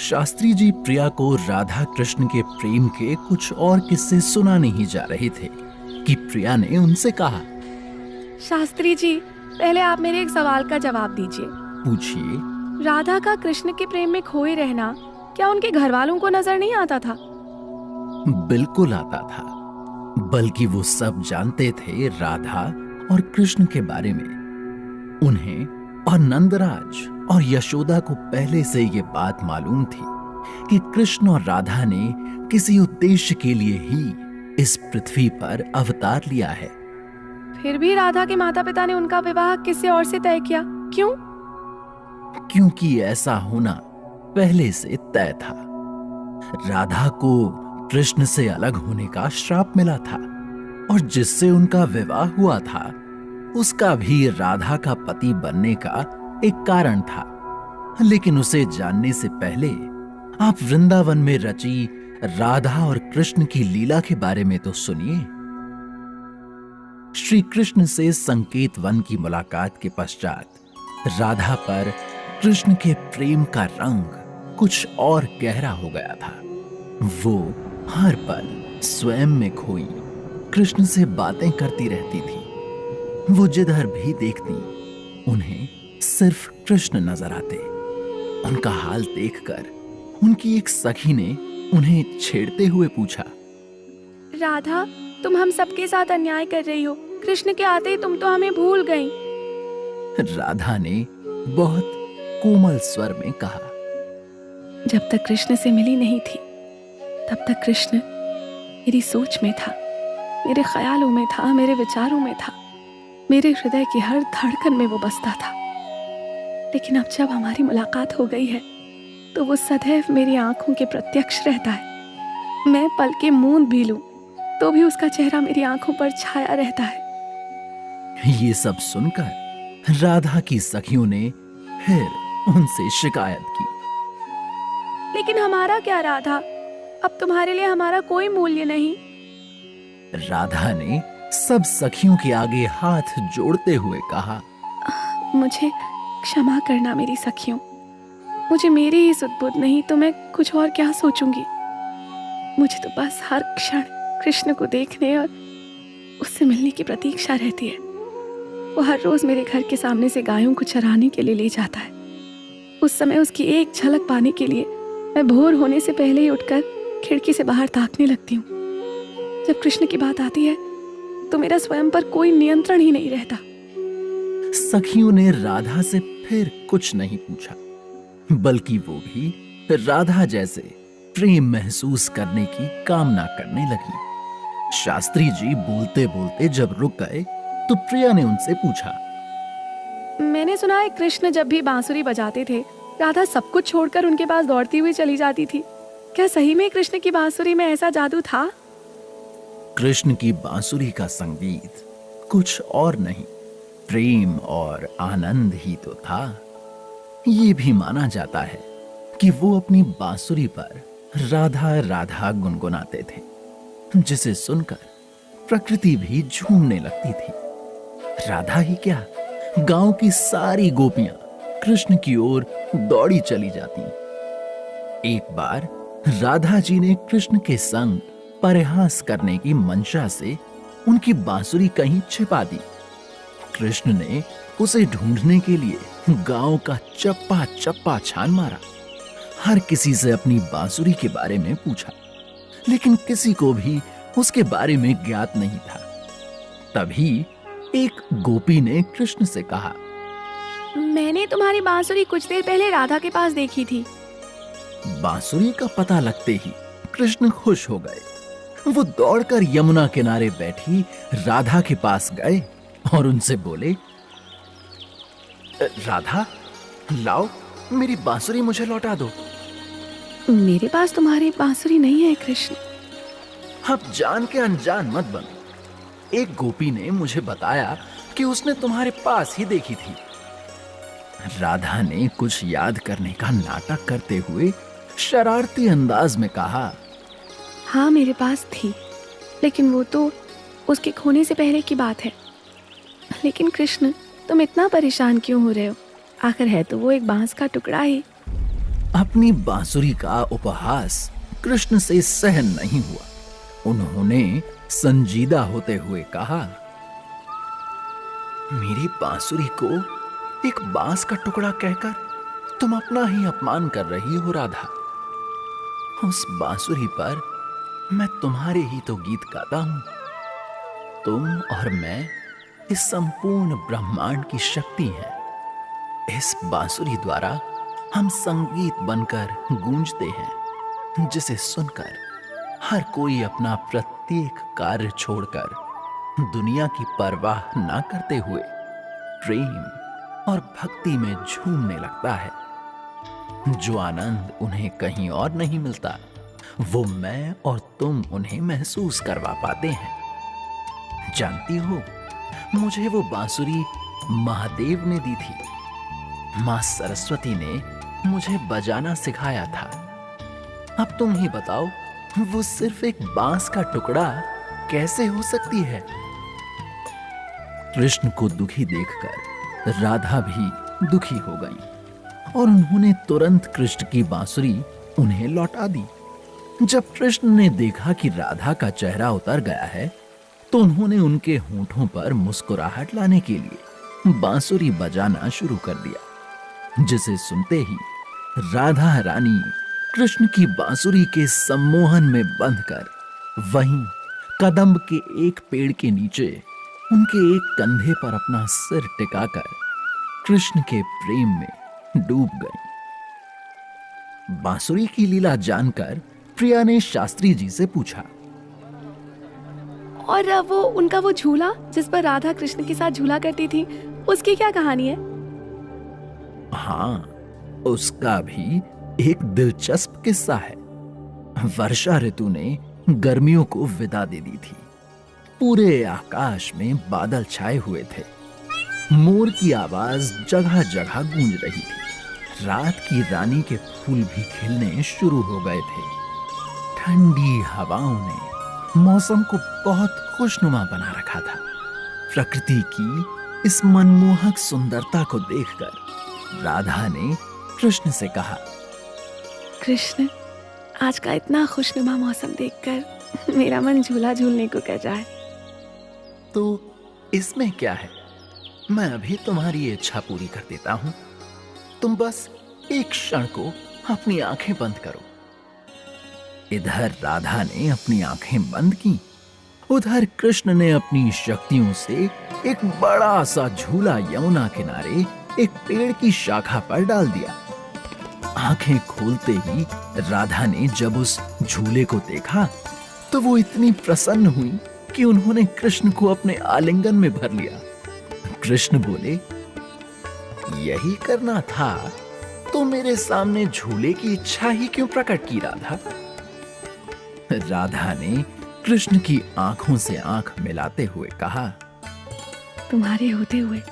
शास्त्री जी प्रिया को राधा कृष्ण के प्रेम के कुछ और किस्से सुनाने ही जा रहे थे कि प्रिया ने उनसे कहा, शास्त्री जी, पहले आप मेरे एक सवाल का जवाब दीजिए। पूछिए। राधा का कृष्ण के प्रेम में खोए रहना क्या उनके घर वालों को नजर नहीं आता था? बिल्कुल आता था, बल्कि वो सब जानते थे राधा और कृष्ण के बारे में। उन्हें और नंदराज और यशोदा को पहले से ये बात मालूम थी कि कृष्ण और राधा ने किसी उद्देश्य के लिए ही इस पृथ्वी पर अवतार लिया है। फिर भी राधा के माता पिता ने उनका विवाह किसी और से तय किया, क्यों? क्योंकि ऐसा होना पहले से तय था। राधा को कृष्ण से अलग होने का श्राप मिला था और जिससे उनका विवाह हुआ था उसका भी राधा का पति बनने का एक कारण था। लेकिन उसे जानने से पहले आप वृंदावन में रची राधा और कृष्ण की लीला के बारे में तो सुनिए। श्री कृष्ण से संकेत वन की मुलाकात के पश्चात राधा पर कृष्ण के प्रेम का रंग कुछ और गहरा हो गया था। वो हर पल स्वयं में खोई कृष्ण से बातें करती रहती थी। वो जिधर भी देखती उन्हें सिर्फ कृष्ण नजर आते। उनका हाल देखकर उनकी एक सखी ने उन्हें छेड़ते हुए पूछा, राधा, तुम हम सबके साथ अन्याय कर रही हो। कृष्ण के आते ही तुम तो हमें भूल गई। राधा ने बहुत कोमल स्वर में कहा, जब तक कृष्ण से मिली नहीं थी तब तक कृष्ण मेरी सोच में था, मेरे ख्यालों में था, मेरे विचारों में था, मेरे हृदय की हर धड़कन में वो बसता था। लेकिन अब जब हमारी मुलाकात हो गई है तो वो सदैव मेरी आंखों के प्रत्यक्ष रहता है। मैं पल के मूंद भी लूं तो भी उसका चेहरा मेरी आंखों पर छाया रहता है। ये सब सुनकर राधा की सखियों ने फिर उनसे शिकायत की, लेकिन हमारा क्या राधा, अब तुम्हारे लिए हमारा कोई मूल्य नहीं। राधा ने सब सखियों के आगे हाथ जोड़ते हुए कहा, मुझे क्षमा करना मेरी सखियों, मुझे मेरी ही सुध-बुध नहीं तो मैं कुछ और क्या सोचूंगी। मुझे तो बस हर क्षण कृष्ण को देखने और उससे मिलने की प्रतीक्षा रहती है। वो हर रोज मेरे घर के सामने से गायों को चराने के लिए ले जाता है। उस समय उसकी एक झलक पाने के लिए मैं भोर होने से पहले ही उठकर खिड़की से बाहर ताकने लगती हूँ। जब कृष्ण की बात आती है तो मेरा स्वयं पर कोई नियंत्रण ही नहीं रहता। सखियों ने राधा से फिर कुछ नहीं पूछा, बल्कि वो भी राधा जैसे प्रेम महसूस करने की कामना करने लगी। शास्त्री जी बोलते बोलते जब रुक गए तो प्रिया ने उनसे पूछा, मैंने सुना है कृष्ण जब भी बांसुरी बजाते थे राधा सब कुछ छोड़कर उनके पास दौड़ती हुई चली जाती थी। क्या सही में कृष्ण की बांसुरी में ऐसा जादू था? कृष्ण की बांसुरी का संगीत कुछ और नहीं, प्रेम और आनंद ही तो था। ये भी माना जाता है कि वो अपनी बांसुरी पर राधा राधा गुनगुनाते थे, जिसे सुनकर प्रकृति भी झूमने लगती थी। राधा ही क्या, गांव की सारी गोपियां कृष्ण की ओर दौड़ी चली जाती। एक बार राधा जी ने कृष्ण के संग परिहास करने की मंशा से उनकी बांसुरी कहीं छिपा दी। कृष्ण ने उसे ढूंढने के लिए गांव का चप्पा चप्पा छान मारा। हर किसी से अपनी बांसुरी के बारे में पूछा, लेकिन किसी को भी उसके बारे में ज्ञात नहीं था। तभी एक गोपी ने कृष्ण से कहा, मैंने तुम्हारी बांसुरी कुछ देर पहले राधा के पास देखी थी। बांसुरी का पता लगते ही कृष्ण खुश हो गए। वो दौड़कर यमुना किनारे बैठी राधा के पास गए और उनसे बोले, राधा, लाओ मेरी बांसुरी मुझे लौटा दो। मेरे पास तुम्हारी बांसुरी नहीं है कृष्ण। अब जान के अनजान मत बनो। एक गोपी ने मुझे बताया कि उसने तुम्हारे पास ही देखी थी। राधा ने कुछ याद करने का नाटक करते हुए शरारती अंदाज में कहा, हाँ मेरे पास थी, लेकिन वो तो उसके खोने से पहले की बात है। लेकिन कृष्ण, तुम इतना परेशान क्यों हो रहे हो? आखिर है तो वो एक बांस का टुकड़ा ही। अपनी बांसुरी का उपहास कृष्ण से सहन नहीं हुआ। उन्होंने संजीदा होते हुए कहा, मेरी बांसुरी को एक बांस का टुकड़ा कहकर तुम अपना ही अपमान कर रही हो राधा। उस बांसुरी पर मैं तुम्हारे ही तो गीत गाता हूं। तुम और मैं इस संपूर्ण ब्रह्मांड की शक्ति हैं। इस बांसुरी द्वारा हम संगीत बनकर गूंजते हैं, जिसे सुनकर हर कोई अपना प्रत्येक कार्य छोड़कर दुनिया की परवाह ना करते हुए प्रेम और भक्ति में झूमने लगता है। जो आनंद उन्हें कहीं और नहीं मिलता, वो मैं और तुम उन्हें महसूस करवा पाते हैं। जानती हो, मुझे वो बांसुरी महादेव ने दी थी। मां सरस्वती ने मुझे बजाना सिखाया था। अब तुम ही बताओ, वो सिर्फ एक बांस का टुकड़ा कैसे हो सकती है? कृष्ण को दुखी देखकर राधा भी दुखी हो गई और उन्होंने तुरंत कृष्ण की बांसुरी उन्हें लौटा दी। जब कृष्ण ने देखा कि राधा का चेहरा उतर गया है, तो उन्होंने उनके होठों पर मुस्कुराहट लाने के लिए बांसुरी बजाना शुरू कर दिया, जिसे सुनते ही राधा रानी कृष्ण की बांसुरी के सम्मोहन में बंधकर वहीं कदम्ब के एक पेड़ के नीचे उनके एक कंधे पर अपना सिर टिकाकर कृष्ण के प्रेम में डूब गई। बांसुरी की लीला जानकर प्रिया ने शास्त्री जी से पूछा, और उनका वो झूला जिस पर राधा कृष्ण के साथ झूला करती थी, उसकी क्या कहानी है? हाँ, उसका भी एक दिलचस्प किस्सा है। वर्षा ऋतु ने गर्मियों को विदा दे दी थी। पूरे आकाश में बादल छाए हुए थे। मोर की आवाज जगह जगह गूंज रही थी। रात की रानी के फूल भी खिलने शुरू हो गए थे। ठंडी हवाओं ने मौसम को बहुत खुशनुमा बना रखा था। प्रकृति की इस मनमोहक सुंदरता को देखकर राधा ने कृष्ण से कहा, कृष्ण, आज का इतना खुशनुमा मौसम देखकर मेरा मन झूला झूलने को कर रहा है। तो इसमें क्या है? मैं अभी तुम्हारी इच्छा पूरी कर देता हूं। तुम बस एक क्षण को अपनी आंखें बंद करो। इधर राधा ने अपनी आंखें बंद की, उधर कृष्ण ने अपनी शक्तियों से एक बड़ा सा झूला यमुना किनारे एक पेड़ की शाखा पर डाल दिया। आंखें खोलते ही राधा ने जब उस झूले को देखा, तो वो इतनी प्रसन्न हुई कि उन्होंने कृष्ण को अपने आलिंगन में भर लिया। कृष्ण बोले, यही करना था तो मेरे सामने झूले की इच्छा ही क्यों प्रकट की राधा? राधा ने कृष्ण की आंखों से आंख मिलाते हुए कहा, तुम्हारे होते हुए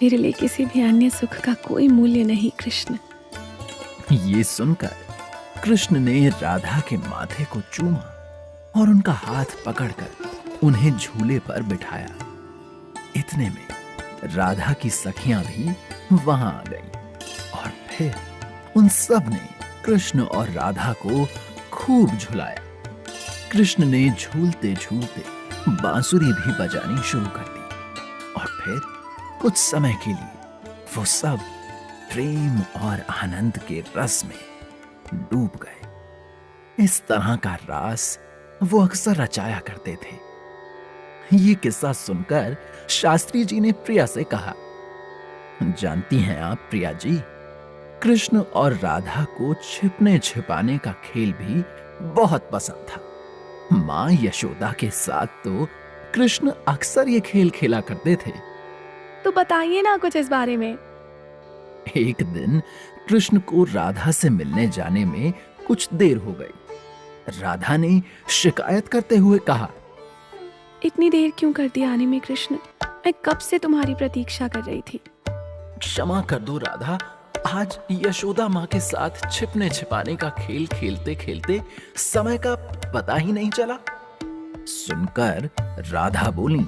मेरे लिए किसी भी अन्य सुख का कोई मूल्य नहीं कृष्ण। ये सुनकर कृष्ण ने राधा के माथे को चूमा और उनका हाथ पकड़कर उन्हें झूले पर बिठाया। इतने में राधा की सखियां भी वहां आ गईं और फिर उन सब ने कृष्ण और राधा को खूब झुलाया। कृष्ण ने झूलते झूलते बांसुरी भी बजानी शुरू कर दी और फिर कुछ समय के लिए वो सब प्रेम और आनंद के रस में डूब गए। इस तरह का रास वो अक्सर रचाया करते थे। ये किस्सा सुनकर शास्त्री जी ने प्रिया से कहा, जानती हैं आप प्रिया जी, कृष्ण और राधा को छिपने छिपाने का खेल भी बहुत पसंद था। मां यशोदा के साथ तो कृष्ण अक्सर ये खेल खेला करते थे। तो बताइए ना कुछ इस बारे में। एक दिन कृष्ण को राधा से मिलने जाने में कुछ देर हो गई। राधा ने शिकायत करते हुए कहा, इतनी देर क्यों कर दी आने में कृष्ण? मैं कब से तुम्हारी प्रतीक्षा कर रही थी। क्षमा कर दो राधा, आज यशोदा माँ के साथ छिपने छिपाने का खेल खेलते खेलते समय का पता ही नहीं चला। सुनकर राधा बोली,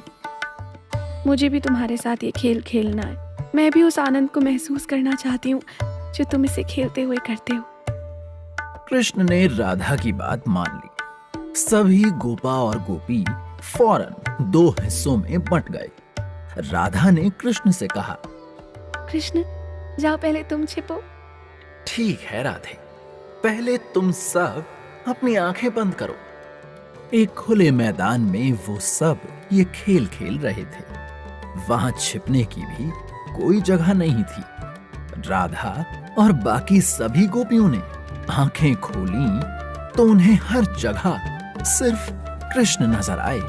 मुझे भी तुम्हारे साथ ये खेल खेलना है। मैं भी उस आनंद को महसूस करना चाहती हूँ जो तुम इसे खेलते हुए करते हो। कृष्ण ने राधा की बात मान ली। सभी गोपा और गोपी फौरन दो हिस्सों में बंट गए। राधा ने कृष्ण से कहा, कृष्ण, जाओ पहले तुम छिपो। ठीक है राधे, पहले तुम सब अपनी आंखें बंद करो। एक खुले मैदान में वो सब ये खेल खेल रहे थे। वहां छिपने की भी कोई जगह नहीं थी। राधा और बाकी सभी गोपियों ने आंखें खोली तो उन्हें हर जगह सिर्फ कृष्ण नजर आए।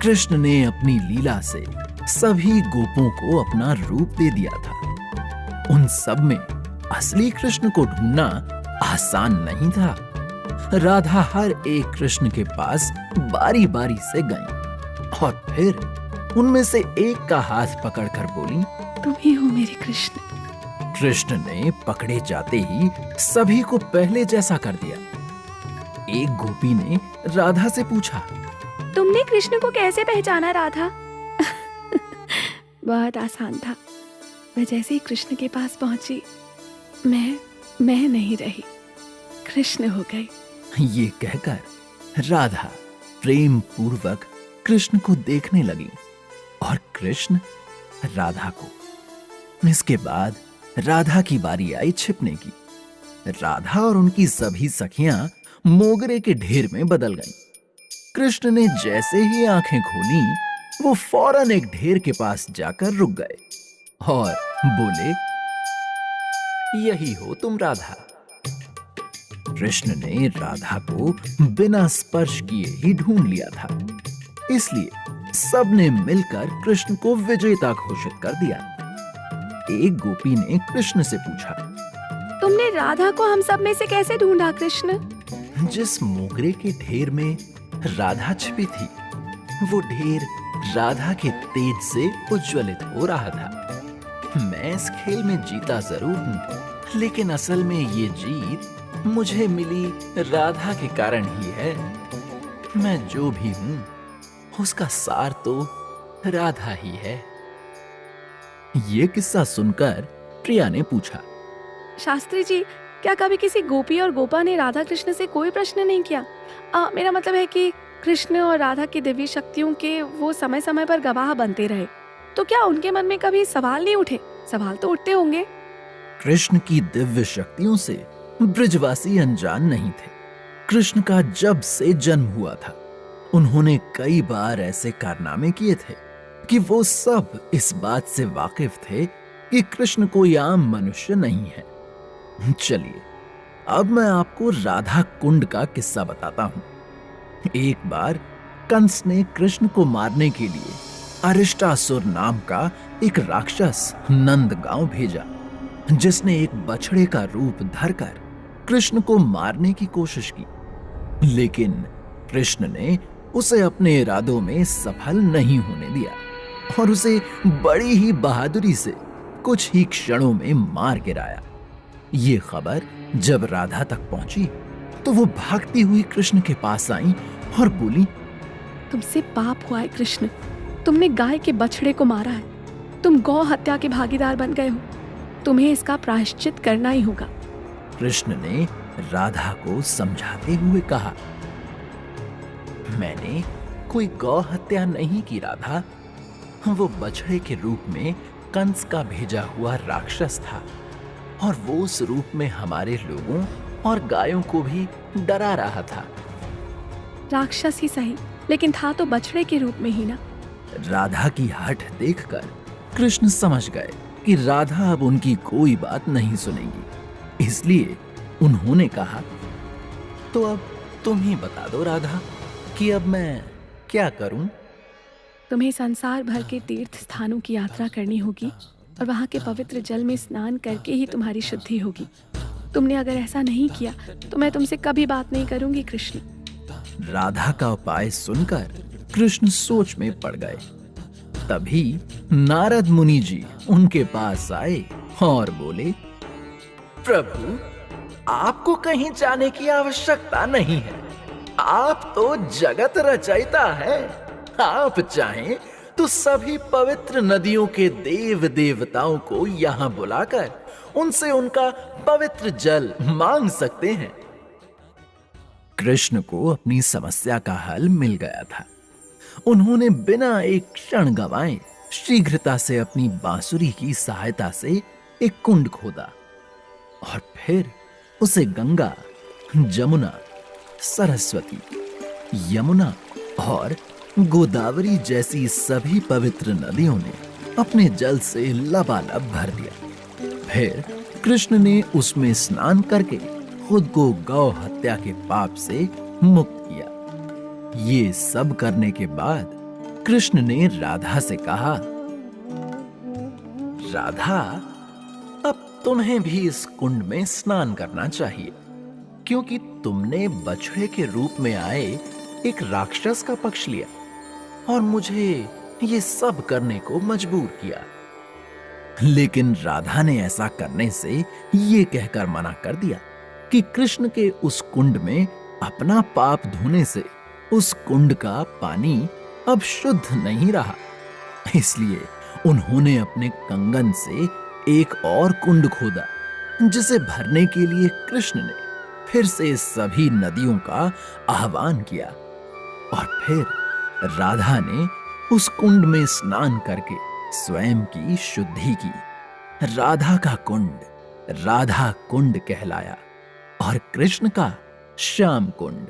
कृष्ण ने अपनी लीला से सभी गोपों को अपना रूप दे दिया था। उन सब में असली कृष्ण को ढूंढना आसान नहीं था। राधा हर एक कृष्ण के पास बारी बारी से गई और फिर उनमें से एक का हाथ पकड़कर बोली, तुम ही हो मेरे कृष्ण। कृष्ण ने पकड़े जाते ही सभी को पहले जैसा कर दिया। एक गोपी ने राधा से पूछा, तुमने कृष्ण को कैसे पहचाना राधा? बहुत आसान था। मैं जैसे ही कृष्ण के पास पहुंची, मैं नहीं रही, कृष्ण हो गई। ये कहकर राधा प्रेम पूर्वक कृष्ण को देखने लगी और कृष्ण राधा को। इसके बाद राधा की बारी आई छिपने की। राधा और उनकी सभी सखियां मोगरे के ढेर में बदल गईं। कृष्ण ने जैसे ही आंखें खोली, वो फौरन एक ढेर के पास जाकर रुक गए और बोले, यही हो तुम राधा। कृष्ण ने राधा को बिना स्पर्श किए ही ढूंढ लिया था, इसलिए सबने मिलकर कृष्ण को विजेता घोषित कर दिया। एक गोपी ने कृष्ण से पूछा, तुमने राधा को हम सब में से कैसे ढूंढा कृष्ण? जिस मोगरे के ढेर में राधा छिपी थी, वो ढेर राधा के तेज से उज्ज्वलित हो रहा था। मैं इस खेल में जीता जरूर हूं, लेकिन असल में ये जीत मुझे मिली राधा के कारण ही है। मैं जो भी हूं, उसका सार तो राधा ही है। ये किस्सा सुनकर प्रिया ने पूछा, शास्त्री जी, क्या कभी किसी गोपी और गोपा ने राधा कृष्ण से कोई प्रश्न नहीं किया? मेरा मतलब है कि कृष्ण और राधा की दिव्य शक्तियों के वो समय समय पर गवाह बनते रहे, तो क्या उनके मन में कभी सवाल नहीं उठे? सवाल तो उठते होंगे। कृष्ण की दिव्य शक्तियों से ब्रजवासी अनजान नहीं थे। कृष्ण का जब से जन्म हुआ था, उन्होंने कई बार ऐसे कारनामे किए थे कि वो सब इस बात से वाकिफ थे कि कृष्ण कोई आम मनुष्य नहीं है। चलिए, अब मैं आपको राधा कुंड का किस्सा बताता हूं। एक बार कंस ने कृष्ण को मारने के लिए अरिष्टासुर नाम का एक राक्षस नंदगांव भेजा, जिसने एक बछड़े का रूप धरकर कृष्ण को मारने की कोशिश की। लेकिन कृष्ण ने उसे अपने इरादों में सफल नहीं होने दिया और उसे बड़ी ही बहादुरी से कुछ ही क्षणों में मार गिराया। ये खबर जब राधा तक पहुंची तो वो भागती हुई कृष्ण के पास आई और बोली, तुमसे पाप हुआ है कृष्ण, तुमने गाय के बछड़े को मारा है। तुम गौ हत्या के भागीदार बन गए हो, तुम्हें इसका प्रायश्चित करना ही होगा। कृष्ण ने राधा को समझाते हुए कहा, मैंने कोई गौ हत्या नहीं की राधा, वो बछड़े के रूप में कंस का भेजा हुआ राक्षस था और वो उस रूप में हमारे लोगों और गायों को भी डरा रहा था। राक्षस ही सही, लेकिन था तो बछड़े के रूप में ही ना। राधा की हठ देखकर कृष्ण समझ गए कि राधा अब उनकी कोई बात नहीं सुनेगी, इसलिए उन्होंने कहा, तो अब तुम ही बता दो राधा कि अब मैं क्या करूं? तुम्हें संसार भर के तीर्थ स्थानों की यात्रा करनी होगी और वहां के पवित्र जल में स्नान करके ही तुम्हारी शुद्धि होगी। तुमने अगर ऐसा नहीं किया तो मैं तुमसे कभी बात नहीं करूंगी कृष्ण। राधा का उपाय सुनकर कृष्ण सोच में पड़ गए। तभी नारद मुनि जी उनके पास आए और बोले, प्रभु, आपको कहीं जाने की आवश्यकता नहीं है। आप तो जगत रचयिता हैं। आप चाहें तो सभी पवित्र नदियों के देव देवताओं को यहाँ बुलाकर उनसे उनका पवित्र जल मांग सकते हैं कृष्ण को अपनी समस्या का हल मिल गया था। उन्होंने बिना एक क्षण गंवाए शीघ्रता से अपनी बांसुरी की सहायता से एक कुंड खोदा और फिर उसे गंगा, जमुना, सरस्वती, यमुना और गोदावरी जैसी सभी पवित्र नदियों ने अपने जल से लबालब भर दिया। फिर कृष्ण ने उसमें स्नान करके खुद को गौ हत्या के पाप से मुक्त किया। ये सब करने के बाद कृष्ण ने राधा से कहा, राधा, अब तुम्हें भी इस कुंड में स्नान करना चाहिए, क्योंकि तुमने बछड़े के रूप में आए एक राक्षस का पक्ष लिया और मुझे ये सब करने को मजबूर किया। लेकिन राधा ने ऐसा करने से ये कहकर मना कर दिया कि कृष्ण के उस कुंड में अपना पाप धोने से उस कुंड का पानी अब शुद्ध नहीं रहा। इसलिए उन्होंने अपने कंगन से एक और कुंड खोदा, जिसे भरने के लिए कृष्ण ने फिर से सभी नदियों का आह्वान किया और फिर राधा ने उस कुंड में स्नान करके स्वयं की शुद्धि की। राधा का कुंड राधा कुंड कहलाया और कृष्ण का श्याम कुंड।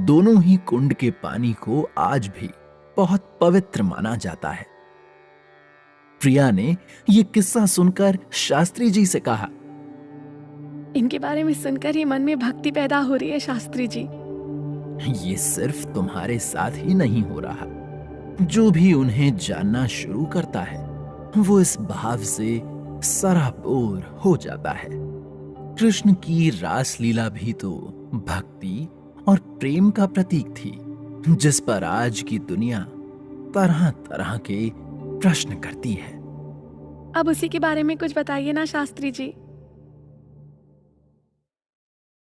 दोनों ही कुंड के पानी को आज भी बहुत पवित्र माना जाता है। प्रिया ने यह किस्सा सुनकर शास्त्री जी से कहा, इनके बारे में सुनकर ही मन में भक्ति पैदा हो रही है शास्त्री जी। ये सिर्फ तुम्हारे साथ ही नहीं हो रहा, जो भी उन्हें जानना शुरू करता है वो इस भाव से सराबोर हो जाता है। कृष्ण की रास लीला भी तो भक्ति और प्रेम का प्रतीक थी, जिस पर आज की दुनिया तरह तरह के प्रश्न करती है। अब उसी के बारे में कुछ बताइए ना शास्त्री जी।